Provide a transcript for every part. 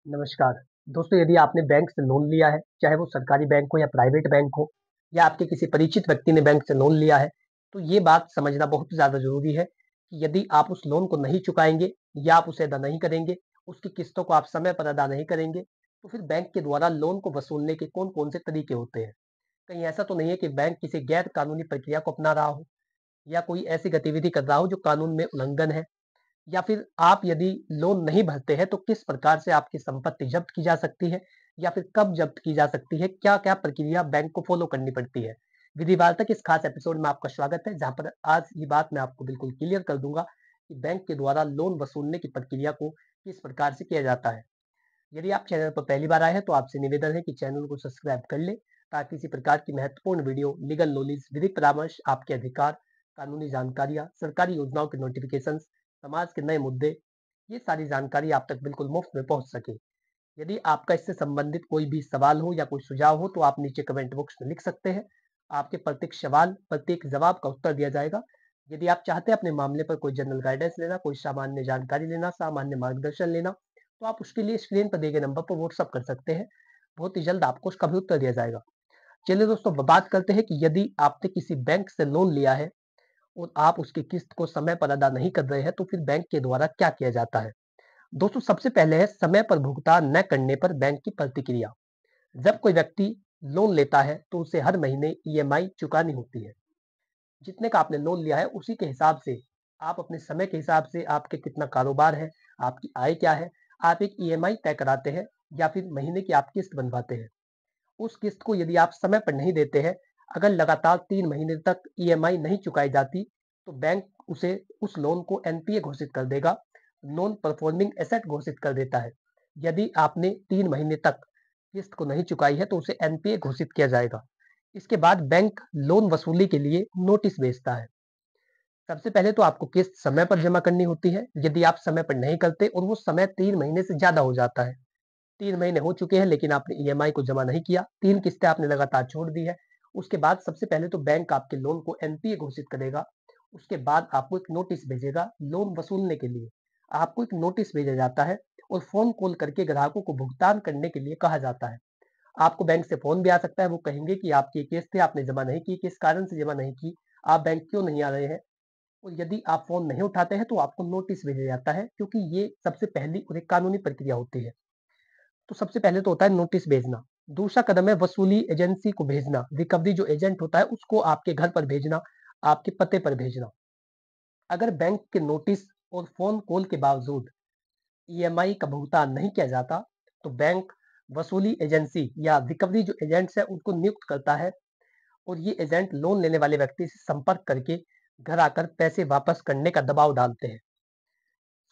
नमस्कार। दोस्तों, यदि आपने बैंक से लोन लिया है, चाहे वो सरकारी बैंक हो या प्राइवेट बैंक हो या आपके किसी परिचित व्यक्ति ने बैंक से लोन लिया है, तो ये बात समझना बहुत ज़्यादा ज़रूरी है कि यदि आप उस लोन को नहीं चुकाएँगे या आप उसे अदा नहीं करेंगे, उसकी किस्तों को आप समय पर अदा नहीं करेंगे, तो फिर बैंक के द्वारा लोन को वसूलने के कौन-कौन से तरीके होते हैं। कहीं ऐसा तो नहीं है कि बैंक किसी गैर कानूनी प्रक्रिया को अपना रहा हो या कोई ऐसी गतिविधि कर रहा हो जो कानून में उल्लंघन है? या फिर आप यदि लोन नहीं भरते हैं तो किस प्रकार से आपकी संपत्ति जब्त की जा सकती है या फिर कब जब्त की जा सकती है? क्या-क्या प्रक्रिया बैंक को फ़ॉलो करनी पड़ती है? विधिवार्ता के इस खास एपिसोड में आपका स्वागत है, जहाँ पर आज ये बात मैं आपको बिल्कुल क्लियर कर दूँगा कि बैंक के द्वारा लोन वसूलने की प्रक्रिया को किस प्रकार से किया जाता है। यदि आप चैनल पर पहली बार आए हैं तो आपसे निवेदन है कि चैनल को सब्सक्राइब कर लें, ताकि इसी प्रकार की महत्वपूर्ण वीडियो, लीगल नॉलेज, विधिक परामर्श, आपके अधिकार, कानूनी जानकारियाँ, सरकारी योजनाओं के नोटिफ़िकेशंस, समाज के नए मुद्दे, ये सारी जानकारी आप तक बिल्कुल मुफ्त में पहुँच सके। यदि आपका इससे संबंधित कोई भी सवाल हो या कोई सुझाव हो तो आप नीचे कमेंट बॉक्स में लिख सकते हैं। आपके प्रत्येक सवाल, प्रत्येक जवाब का उत्तर दिया जाएगा। यदि आप चाहते हैं अपने मामले पर कोई जनरल गाइडेंस लेना, कोई सामान्य जानकारी लेना, सामान्य मार्गदर्शन लेना, तो आप उसके लिए स्क्रीन पर दिए गए नंबर पर व्हाट्सएप कर सकते हैं। बहुत ही जल्द आपको उसका भी उत्तर दिया जाएगा। चलिए दोस्तों, बात करते हैं कि यदि आपने किसी बैंक से लोन लिया है और आप उसकी किस्त को समय पर अदा नहीं कर रहे हैं, तो फिर बैंक के द्वारा क्या किया जाता है? दोस्तों, सबसे पहले है समय पर भुगतान न करने पर बैंक की प्रतिक्रिया। जब कोई व्यक्ति लोन लेता है तो उसे हर महीने ईएमआई चुकानी होती है। जितने का आपने लोन लिया है उसी के हिसाब से आप अपने समय के हिसाब से, आपके कितना कारोबार है, आपकी आय क्या है, आप एक ईएमआई तय कराते हैं या फिर महीने की आप किस्त बनवाते हैं। उस किस्त को यदि आप समय पर नहीं देते हैं, अगर लगातार 3 महीने तक ईएमआई नहीं चुकाई जाती, तो बैंक उसे उस लोन को एनपीए घोषित कर देगा, नॉन परफॉर्मिंग एसेट घोषित कर देता है। यदि आपने 3 महीने तक किस्त को नहीं चुकाई है, तो उसे एनपीए घोषित किया जाएगा। इसके बाद बैंक लोन वसूली के लिए नोटिस भेजता है। सबसे पहले तो आपको किस्त समय पर जमा करनी होती है। यदि आप समय पर नहीं करते और वो समय 3 महीने से ज़्यादा हो जाता है, 3 महीने हो चुके हैं लेकिन आपने ईएमआई को जमा नहीं किया, 3 किस्तें आपने लगातार छोड़ दी है। उसके बाद सबसे पहले तो बैंक आपके लोन को एनपीए घोषित करेगा। उसके बाद आपको एक नोटिस भेजेगा लोन वसूलने के लिए। आपको एक नोटिस भेजा जाता है और फ़ोन कॉल करके ग्राहकों को भुगतान करने के लिए कहा जाता है। आपको बैंक से फ़ोन भी आ सकता है, वो कहेंगे कि आपकी ये किस्त है, आपने जमा नहीं की, किस कारण से जमा नहीं की, आप बैंक क्यों नहीं आ रहे हैं? और यदि आप फ़ोन नहीं उठाते हैं तो आपको नोटिस भेजा जाता है, क्योंकि ये सबसे पहली और एक कानूनी प्रक्रिया होती है। तो सबसे पहले तो होता है नोटिस भेजना। दूसरा कदम है वसूली एजेंसी को भेजना। रिकवरी जो एजेंट होता है उसको आपके घर पर भेजना, आपके पते पर भेजना। अगर बैंक के नोटिस और फ़ोन कॉल के बावजूद ईएमआई का भुगतान नहीं किया जाता, तो बैंक वसूली एजेंसी या रिकवरी जो एजेंट्स हैं उनको नियुक्त करता है और ये एजेंट लोन लेने वाले व्यक्ति से संपर्क करके घर आकर पैसे वापस करने का दबाव डालते हैं।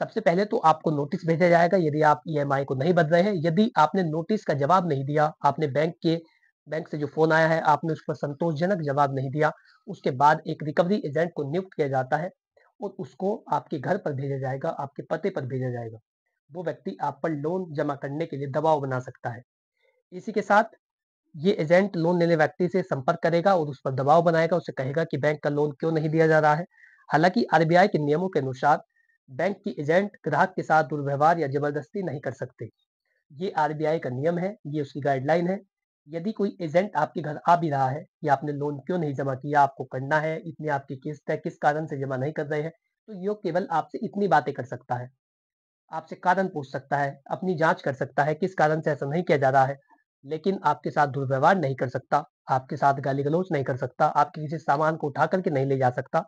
सबसे पहले तो आपको नोटिस भेजा जाएगा यदि आप ईएमआई को नहीं भर रहे हैं। यदि आपने नोटिस का जवाब नहीं दिया, आपने बैंक से जो फ़ोन आया है, आपने उस पर संतोषजनक जवाब नहीं दिया, उसके बाद एक रिकवरी एजेंट को नियुक्त किया जाता है और उसको आपके घर पर भेजा जाएगा, आपके पते पर भेजा जाएगा। वो व्यक्ति आप पर लोन जमा करने के लिए दबाव बना सकता है। इसी के साथ ये एजेंट लोन लेने व्यक्ति से संपर्क करेगा और उस पर दबाव बनाएगा, उसे कहेगा कि बैंक का लोन क्यों नहीं दिया जा रहा है। हालाँकि आरबीआई के नियमों के अनुसार बैंक की एजेंट ग्राहक के साथ दुर्व्यवहार या ज़बरदस्ती नहीं कर सकते। ये आरबीआई का नियम है, ये उसकी गाइडलाइन है। यदि कोई एजेंट आपके घर आ भी रहा है कि आपने लोन क्यों नहीं जमा किया, आपको करना है, इतनी आपकी किस्त है, किस कारण से जमा नहीं कर रहे हैं, तो ये केवल आपसे इतनी बातें कर सकता है। आपसे कारण पूछ सकता है, अपनी जाँच कर सकता है, किस कारण से ऐसा नहीं किया जा रहा है। लेकिन आपके साथ दुर्व्यवहार नहीं कर सकता, आपके साथ गाली-गलौच नहीं कर सकता, आपके किसी सामान को उठा कर के नहीं ले जा सकता।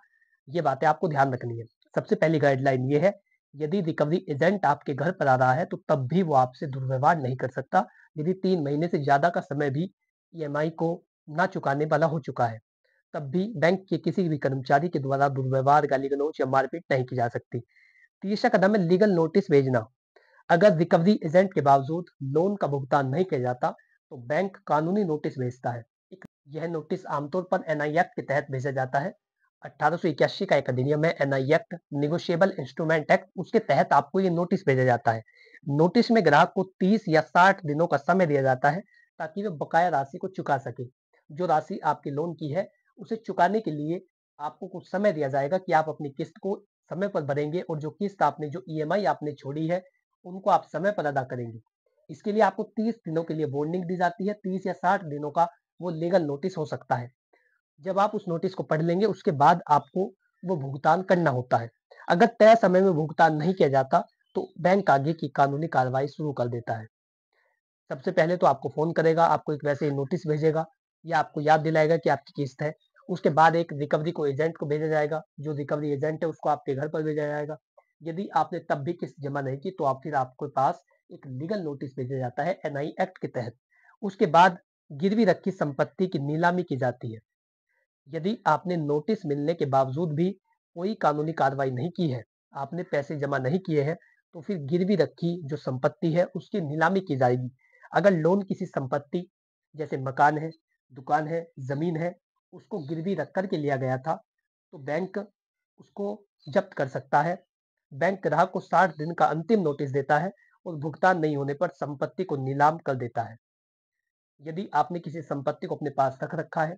ये बातें आपको ध्यान रखनी है। सबसे पहली गाइडलाइन ये है, यदि रिकवरी एजेंट आपके घर पर आ रहा है, तो तब भी वो आपसे दुर्व्यवहार नहीं कर सकता, यदि 3 महीने से ज़्यादा का समय भी ईएमआई को ना चुकाने वाला हो चुका है। तब भी बैंक के किसी भी कर्मचारी के द्वारा दुर्व्यवहार, गाली-गलौच या मारपीट नहीं की जा सकती। तीसरा कदम है लीगल नोटिस भेजना। अगर रिकवरी एजेंट के बावजूद लोन का भुगतान नहीं किया जाता, तो बैंक कानूनी नोटिस भेजता है। यह नोटिस आमतौर पर एनआई एक्ट के तहत भेजा जाता है। 1881 का एक अधिनियम है, NI act, negotiable instrument act, उसके तहत आपको ये नोटिस भेजा जाता है। नोटिस में ग्राहक को 30 या 60 दिनों का समय दिया जाता है ताकि वह बकाया राशि को चुका सके। जो राशि आपके लोन की है, उसे चुकाने के लिए आपको कुछ समय दिया जाएगा कि आप अपनी किस्त को समय पर भरेंगे और जो किस्त आपने, जो ईएमआई आपने छोड़ी है, उनको आप समय पर अदा करेंगे। इसके लिए आपको 30 दिनों के लिए वार्निंग दी जाती है। 30 या 60 दिनों का वो लीगल नोटिस हो सकता है। जब आप उस नोटिस को पढ़ लेंगे उसके बाद आपको वो भुगतान करना होता है। अगर तय समय में भुगतान नहीं किया जाता तो बैंक आगे की कानूनी कार्रवाई शुरू कर देता है। सबसे पहले तो आपको फ़ोन करेगा, आपको एक वैसे ही नोटिस भेजेगा या आपको याद दिलाएगा कि आपकी किस्त है। उसके बाद एक रिकवरी को एजेंट को भेजा जाएगा, जो रिकवरी एजेंट है उसको आपके घर पर भेजा जाएगा। यदि आपने तब भी किस्त जमा नहीं की तो आप फिर आपके पास एक लीगल नोटिस भेजा जाता है एनआई एक्ट के तहत। उसके बाद गिरवी रखी संपत्ति की नीलामी की जाती है। यदि आपने नोटिस मिलने के बावजूद भी कोई कानूनी कार्रवाई नहीं की है, आपने पैसे जमा नहीं किए हैं, तो फिर गिरवी रखी जो संपत्ति है उसकी नीलामी की जाएगी। अगर लोन किसी संपत्ति जैसे मकान है, दुकान है, जमीन है, उसको गिरवी रख कर के लिया गया था, तो बैंक उसको जब्त कर सकता है। बैंक ग्राहक को 60 दिन का अंतिम नोटिस देता है और भुगतान नहीं होने पर संपत्ति को नीलाम कर देता है। यदि आपने किसी संपत्ति को अपने पास रख रखा है,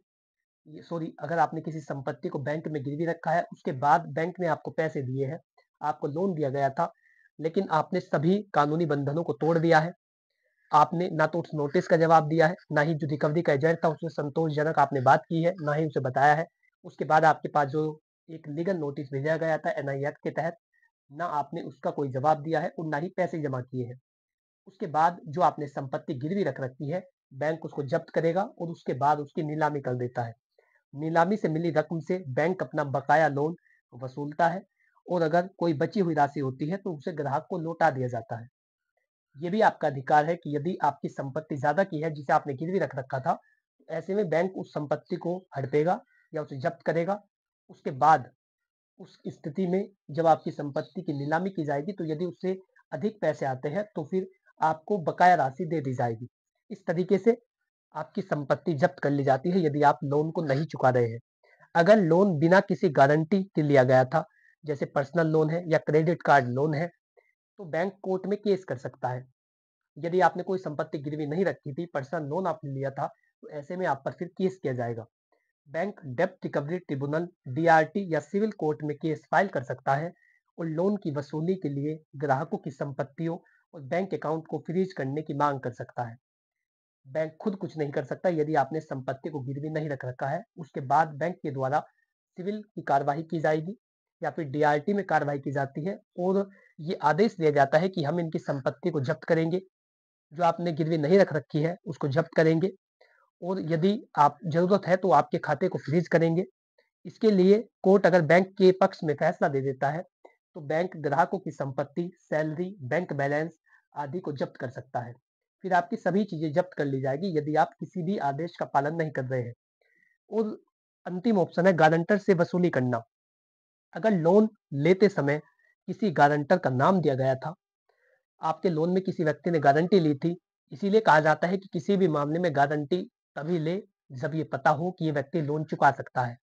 अगर आपने किसी संपत्ति को बैंक में गिरवी रखा है, उसके बाद बैंक ने आपको पैसे दिए हैं, आपको लोन दिया गया था, लेकिन आपने सभी कानूनी बंधनों को तोड़ दिया है। आपने ना तो उस नोटिस का जवाब दिया है, ना ही जो रिकवरी का एजेंट था उससे संतोषजनक आपने बात की है, ना ही उसे बताया है। उसके बाद आपके पास जो एक लीगल नोटिस भेजा गया था एनआई एक्ट के तहत, ना आपने उसका कोई जवाब दिया है और ना ही पैसे जमा किए हैं। उसके बाद जो आपने संपत्ति गिरवी रख रखी है, बैंक उसको जब्त करेगा और उसके बाद उसकी नीलामी कर देता है। नीलामी से मिली रकम से बैंक अपना बकाया लोन वसूलता है और अगर कोई बची हुई राशि होती है तो उसे ग्राहक को लौटा दिया जाता है। ये भी आपका अधिकार है कि यदि आपकी संपत्ति ज्यादा की है जिसे आपने गिरवी रख रखा था, तो ऐसे में बैंक उस संपत्ति को हड़पेगा या उसे जब्त करेगा। उसके बाद उस स्थिति में जब आपकी संपत्ति की नीलामी की जाएगी तो यदि उससे अधिक पैसे आते हैं तो फिर आपको बकाया राशि दे दी जाएगी। इस तरीके से आपकी संपत्ति जब्त कर ली जाती है यदि आप लोन को नहीं चुका रहे हैं। अगर लोन बिना किसी गारंटी के लिया गया था, जैसे पर्सनल लोन है या क्रेडिट कार्ड लोन है, तो बैंक कोर्ट में केस कर सकता है। यदि आपने कोई संपत्ति गिरवी नहीं रखी थी, पर्सनल लोन आपने लिया था, तो ऐसे में आप पर फिर केस किया जाएगा। बैंक डेब्ट रिकवरी ट्रिब्यूनल डीआरटी या सिविल कोर्ट में केस फाइल कर सकता है और लोन की वसूली के लिए ग्राहकों की संपत्तियों और बैंक अकाउंट को फ्रीज करने की मांग कर सकता है। बैंक खुद कुछ नहीं कर सकता यदि आपने संपत्ति को गिरवी नहीं रख रखा है। उसके बाद बैंक के द्वारा सिविल की कार्यवाही की जाएगी या फिर डीआरटी में कार्रवाई की जाती है और ये आदेश दिया जाता है कि हम इनकी संपत्ति को जब्त करेंगे, जो आपने गिरवी नहीं रख रखी है उसको जब्त करेंगे और यदि आप जरूरत है तो आपके खाते को फ्रीज करेंगे। इसके लिए कोर्ट अगर बैंक के पक्ष में फैसला दे देता है तो बैंक ग्राहकों की संपत्ति, सैलरी, बैंक बैलेंस आदि को जब्त कर सकता है। फिर आपकी सभी चीजें जब्त कर ली जाएगी यदि आप किसी भी आदेश का पालन नहीं कर रहे हैं। और अंतिम ऑप्शन है गारंटर से वसूली करना। अगर लोन लेते समय किसी गारंटर का नाम दिया गया था, आपके लोन में किसी व्यक्ति ने गारंटी ली थी, इसीलिए कहा जाता है कि किसी भी मामले में गारंटी तभी ले जब ये पता हो कि ये व्यक्ति लोन चुका सकता है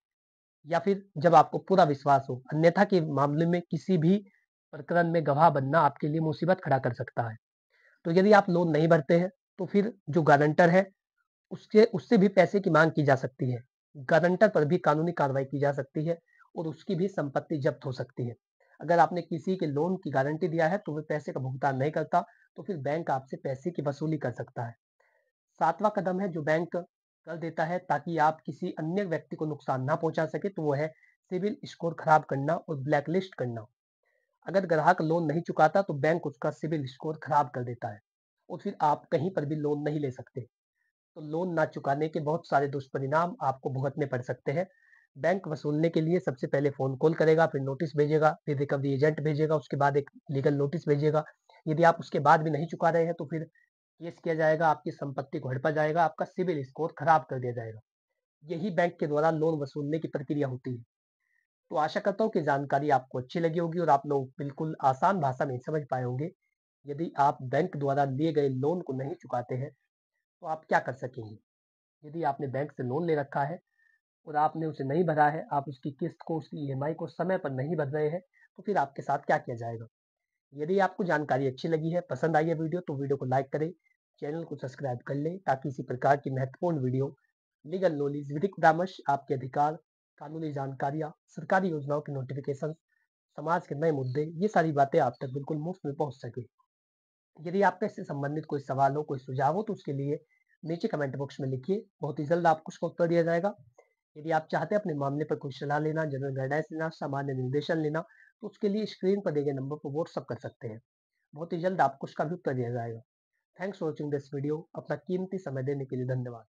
या फिर जब आपको पूरा विश्वास हो। अन्यथा के मामले में किसी भी प्रकरण में गवाह बनना आपके लिए मुसीबत खड़ा कर सकता है। तो यदि आप लोन नहीं भरते हैं तो फिर जो गारंटर है उसके उससे भी पैसे की मांग की जा सकती है। गारंटर पर भी कानूनी कार्रवाई की जा सकती है और उसकी भी संपत्ति जब्त हो सकती है। अगर आपने किसी के लोन की गारंटी दिया है तो वह पैसे का भुगतान नहीं करता तो फिर बैंक आपसे पैसे की वसूली कर सकता है। सातवां कदम है जो बैंक कर देता है ताकि आप किसी अन्य व्यक्ति को नुकसान ना पहुंचा सके, तो वो है सिविल स्कोर खराब करना और ब्लैकलिस्ट करना। अगर ग्राहक लोन नहीं चुकाता तो बैंक उसका सिविल स्कोर खराब कर देता है और फिर आप कहीं पर भी लोन नहीं ले सकते। तो लोन ना चुकाने के बहुत सारे दुष्परिणाम आपको भुगतने पड़ सकते हैं। बैंक वसूलने के लिए सबसे पहले फोन कॉल करेगा, फिर नोटिस भेजेगा, फिर रिकवरी एजेंट भेजेगा, उसके बाद एक लीगल नोटिस भेजेगा। यदि आप उसके बाद भी नहीं चुका रहे हैं तो फिर केस किया जाएगा, आपकी संपत्ति को हड़पा जाएगा, आपका सिविल स्कोर खराब कर दिया जाएगा। यही बैंक के द्वारा लोन वसूलने की प्रक्रिया होती है। तो आशा करता हूँ कि जानकारी आपको अच्छी लगी होगी और आप लोग बिल्कुल आसान भाषा में समझ पाए होंगे। यदि आप बैंक द्वारा लिए गए लोन को नहीं चुकाते हैं तो आप क्या कर सकेंगे। यदि आपने बैंक से लोन ले रखा है और आपने उसे नहीं भरा है, आप उसकी किस्त को, उसकी ईएमआई को समय पर नहीं भर रहे हैं, तो फिर आपके साथ क्या किया जाएगा। यदि आपको जानकारी अच्छी लगी है, पसंद आई है वीडियो, तो वीडियो को लाइक करें, चैनल को सब्सक्राइब कर लें ताकि इसी प्रकार की महत्वपूर्ण वीडियो, लीगल नॉलेज, विधिक परामर्श, आपके अधिकार, कानूनी जानकारियाँ, सरकारी योजनाओं की नोटिफिकेशन, समाज के नए मुद्दे, ये सारी बातें आप तक बिल्कुल मुफ्त में पहुंच सके। यदि आपका इससे संबंधित कोई सवाल हो, कोई सुझाव हो तो उसके लिए नीचे कमेंट बॉक्स में लिखिए, बहुत ही जल्द आपको उसका उत्तर दिया जाएगा। यदि आप चाहते हैं अपने मामले पर कोई सलाह लेना, जनरल गाइडेंस लेना, सामान्य निर्देशन लेना, तो उसके लिए स्क्रीन पर दिए गए नंबर पर व्हाट्सएप कर सकते हैं। बहुत ही जल्द आपको उसका भी उत्तर दिया जाएगा। Thanks for watching this video. अपना कीमती समय देने के लिए धन्यवाद।